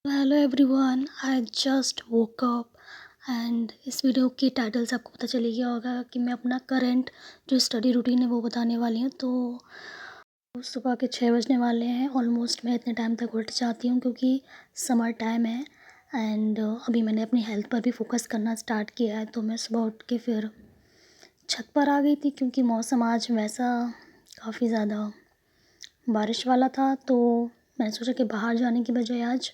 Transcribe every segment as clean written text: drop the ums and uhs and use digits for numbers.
Hello everyone, I just woke up and इस video की title से आपको पता चल गया होगा कि मैं अपना करंट जो स्टडी रूटीन है वो बताने वाली हूँ। तो सुबह के 6 बजने वाले हैं ऑलमोस्ट। मैं इतने टाइम तक उठ जाती हूँ क्योंकि समर टाइम है एंड अभी मैंने अपनी हेल्थ पर भी फोकस करना स्टार्ट किया है। तो मैं सुबह उठ के फिर छत पर आ गई थी क्योंकि मौसम आज वैसा काफ़ी ज़्यादा बारिश वाला था। तो मैंने सोचा कि बाहर जाने की बजाय आज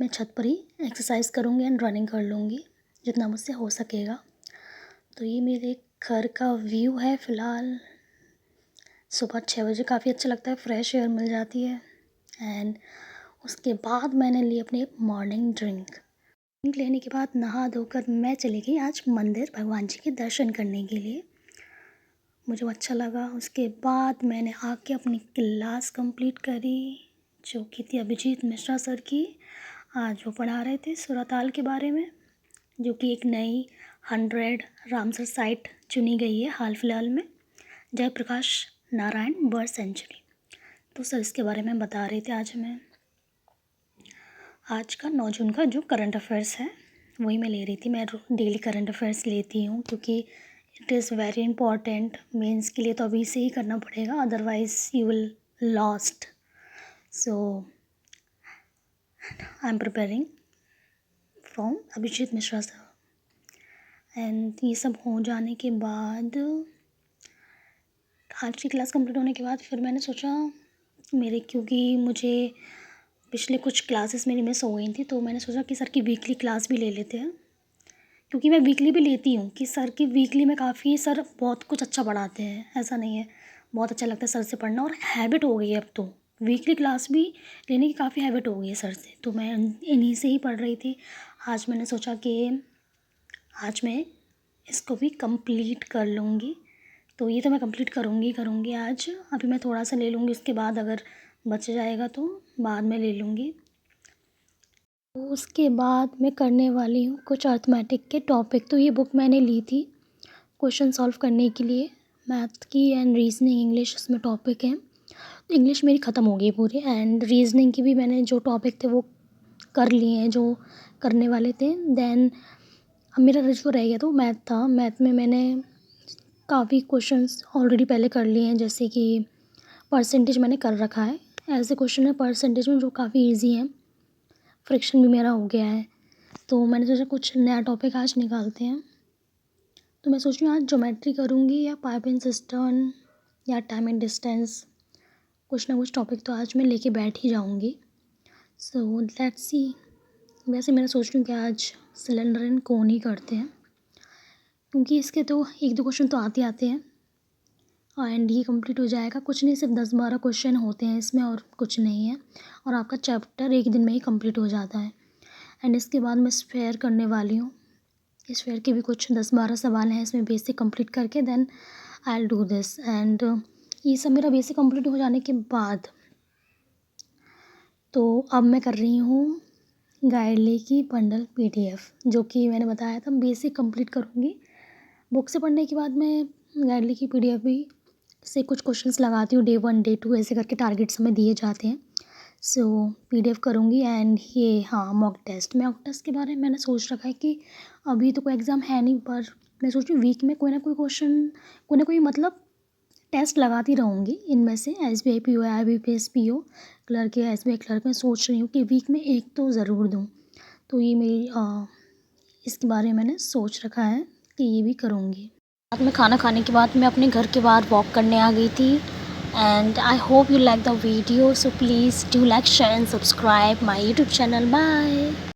मैं छत पर ही एक्सरसाइज करूँगी एंड रनिंग कर लूँगी जितना मुझसे हो सकेगा। तो ये मेरे घर का व्यू है फ़िलहाल। सुबह 6 बजे काफ़ी अच्छा लगता है, फ्रेश एयर मिल जाती है। एंड उसके बाद मैंने ली अपनी मॉर्निंग ड्रिंक लेने के बाद नहा धोकर मैं चली गई आज मंदिर भगवान जी के दर्शन करने के लिए। मुझे अच्छा लगा। उसके बाद मैंने आके अपनी क्लास कंप्लीट करी जो कि थी अभिजीत मिश्रा सर की। आज वो पढ़ा रहे थे सूरताल के बारे में, जो कि एक नई 100 रामसर साइट चुनी गई है हाल फिलहाल में, जयप्रकाश नारायण बर्ड सेंचुरी। तो सर इसके बारे में बता रहे थे। आज का 9 जून का जो करंट अफेयर्स है वही मैं ले रही थी। मैं डेली करंट अफेयर्स लेती हूँ क्योंकि it is very important. Mains के लिए तो अभी से ही करना पड़ेगा, otherwise you will lost. So I am preparing from Abhijit Mishra sir. And ये सब हो जाने के बाद आज की क्लास कंप्लीट होने के बाद फिर मैंने सोचा क्योंकि मुझे पिछले कुछ क्लासेस मेरी मिस हो गई थी, तो मैंने सोचा कि सर की वीकली क्लास भी ले लेते हैं। क्योंकि मैं वीकली भी लेती हूँ कि सर की वीकली में काफ़ी सर बहुत कुछ अच्छा पढ़ाते हैं, ऐसा नहीं है, बहुत अच्छा लगता है सर से पढ़ना और हैबिट हो गई है अब तो। वीकली क्लास भी लेने की काफ़ी हैबिट हो गई है सर से, तो मैं इन्हीं से ही पढ़ रही थी। आज मैंने सोचा कि आज मैं इसको भी कंप्लीट कर लूँगी। तो ये तो मैं कंप्लीट करूँगी आज। अभी मैं थोड़ा सा ले लूँगी, उसके बाद अगर बच जाएगा तो बाद में ले लूँगी। तो उसके बाद मैं करने वाली हूँ कुछ अर्थमेटिक के टॉपिक। तो ये बुक मैंने ली थी क्वेश्चन सॉल्व करने के लिए, मैथ की एंड रीजनिंग इंग्लिश उसमें टॉपिक हैं। तो इंग्लिश मेरी ख़त्म हो गई पूरी एंड रीजनिंग की भी मैंने जो टॉपिक थे वो कर लिए हैं जो करने वाले थे। देन अब मेरा जो रह गया तो मैथ था। मैथ में मैंने काफ़ी क्वेश्चंस ऑलरेडी पहले कर लिए हैं, जैसे कि परसेंटेज मैंने कर रखा है। ऐसे क्वेश्चन है परसेंटेज में जो काफ़ी इजी हैं। फ्रिक्शन भी मेरा हो गया है। तो मैंने सोचा कुछ नया टॉपिक आज निकालते हैं। तो मैं सोच रही हूँ आज ज्योमेट्री करूँगी या पाइप एंड सिस्टम या टाइम एंड डिस्टेंस, कुछ ना कुछ टॉपिक तो आज मैं लेके बैठ ही जाऊँगी। So let's see. वैसे मैंने सोच रही हूँ कि आज सिलेंडर एंड कोन ही करते हैं क्योंकि इसके तो 1-2 क्वेश्चन तो आते हैं एंड ये कंप्लीट हो जाएगा। कुछ नहीं, सिर्फ 10-12 क्वेश्चन होते हैं इसमें और कुछ नहीं है, और आपका चैप्टर एक दिन में ही कंप्लीट हो जाता है। एंड इसके बाद मैं स्फेयर करने वाली हूँ। स्फेयर के भी कुछ 10-12 सवाल हैं इसमें, बेसिक कंप्लीट करके then I will do this. And ये सब मेरा बेसिक कंप्लीट हो जाने के बाद तो अब मैं कर रही हूँ गाइडली की बंडल PDF, जो कि मैंने बताया था बेसिक कंप्लीट करूँगी। बुक से पढ़ने के बाद मैं गाइडली की PDF भी से कुछ क्वेश्चंस लगाती हूँ, डे 1 डे 2 ऐसे करके टारगेट्स हमें दिए जाते हैं। सो PDF करूँगी एंड ये मॉक टेस्ट के बारे में मैंने सोच रखा है कि अभी तो कोई एग्ज़ाम है नहीं, पर मैं सोच रही हूँ वीक में कोई ना कोई क्वेश्चन, कोई ना कोई मतलब टेस्ट लगाती रहूँगी इनमें से। SBI PO, IBPS PO clerk या SBI क्लर्क में सोच रही हूँ कि वीक में एक तो ज़रूर दूँ। तो ये मेरी इसके बारे में मैंने सोच रखा है कि ये भी करूँगी। रात में खाना खाने के बाद मैं अपने घर के बाहर वॉक करने आ गई थी। And I hope you like the video, so please do like, share and subscribe my YouTube channel. Bye.